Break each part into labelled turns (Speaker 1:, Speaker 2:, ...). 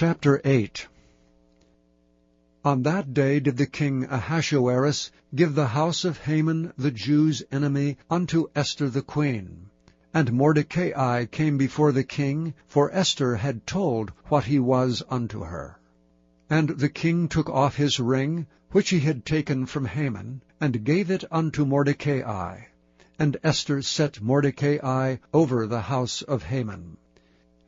Speaker 1: Chapter 8. On that day did the king Ahasuerus give the house of Haman the Jews' enemy unto Esther the queen. And Mordecai came before the king, for Esther had told what he was unto her. And the king took off his ring, which he had taken from Haman, and gave it unto Mordecai. And Esther set Mordecai over the house of Haman.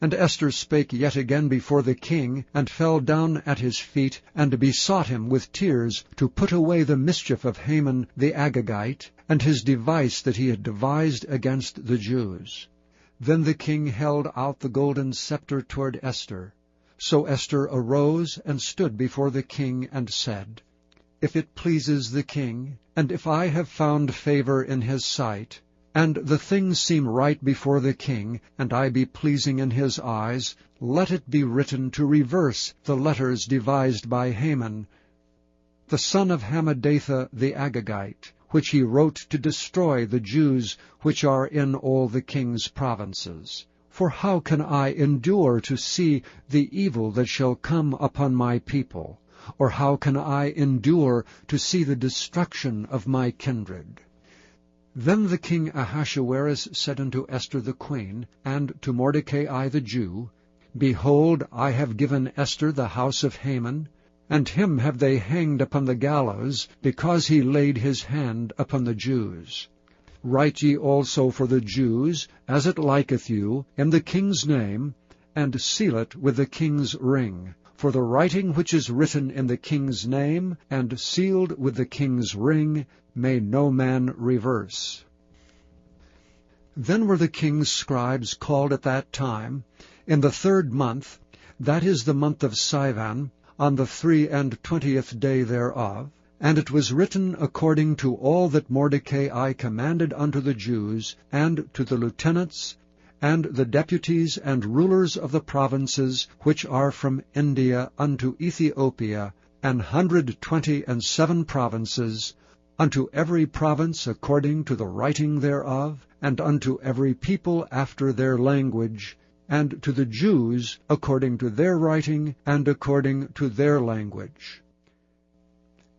Speaker 1: And Esther spake yet again before the king, and fell down at his feet, and besought him with tears to put away the mischief of Haman the Agagite, and his device that he had devised against the Jews. Then the king held out the golden sceptre toward Esther. So Esther arose and stood before the king, and said, If it pleases the king, and if I have found favour in his sight, and the thing seem right before the king, and I be pleasing in his eyes, let it be written to reverse the letters devised by Haman, the son of Hammedatha the Agagite, which he wrote to destroy the Jews which are in all the king's provinces. For how can I endure to see the evil that shall come upon my people? Or how can I endure to see the destruction of my kindred? Then the king Ahasuerus said unto Esther the queen, and to Mordecai the Jew, Behold, I have given Esther the house of Haman, and him have they hanged upon the gallows, because he laid his hand upon the Jews. Write ye also for the Jews, as it liketh you, in the king's name, and seal it with the king's ring. For the writing which is written in the king's name, and sealed with the king's ring, may no man reverse. Then were the king's scribes called at that time, in the 3rd month, that is the month of Sivan, on the 23 day thereof, and it was written according to all that Mordecai commanded unto the Jews, and to the lieutenants, and the deputies and rulers of the provinces which are from India unto Ethiopia, 127 provinces, unto every province according to the writing thereof, and unto every people after their language, and to the Jews according to their writing, and according to their language.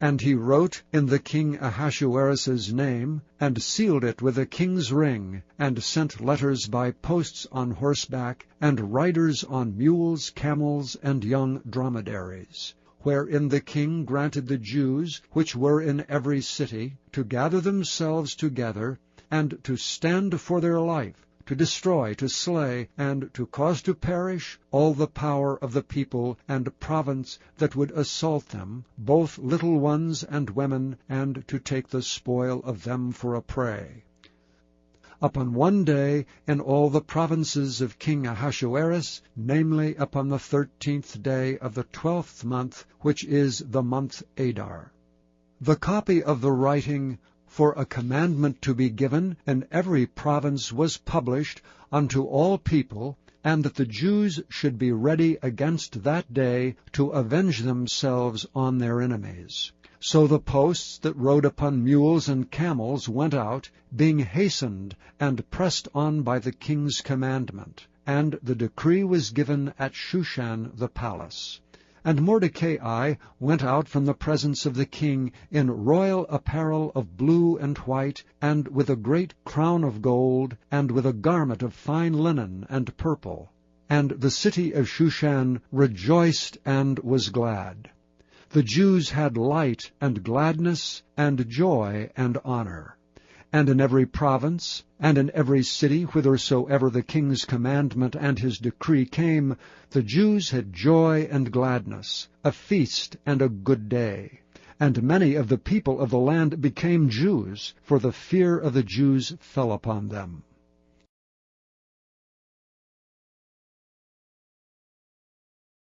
Speaker 1: And he wrote in the king Ahasuerus's name, and sealed it with the king's ring, and sent letters by posts on horseback, and riders on mules, camels, and young dromedaries, wherein the king granted the Jews, which were in every city, to gather themselves together, and to stand for their life, to destroy, to slay, and to cause to perish all the power of the people and province that would assault them, both little ones and women, and to take the spoil of them for a prey. Upon one day in all the provinces of King Ahasuerus, namely upon the 13th day of the 12th month, which is the month Adar. The copy of the writing for a commandment to be given in every province was published unto all people, and that the Jews should be ready against that day to avenge themselves on their enemies. So the posts that rode upon mules and camels went out, being hastened and pressed on by the king's commandment. And the decree was given at Shushan the palace. And Mordecai went out from the presence of the king in royal apparel of blue and white, and with a great crown of gold, and with a garment of fine linen and purple. And the city of Shushan rejoiced and was glad. The Jews had light and gladness and joy and honor. And in every province, and in every city whithersoever the king's commandment and his decree came, the Jews had joy and gladness, a feast and a good day. And many of the people of the land became Jews, for the fear of the Jews fell upon them.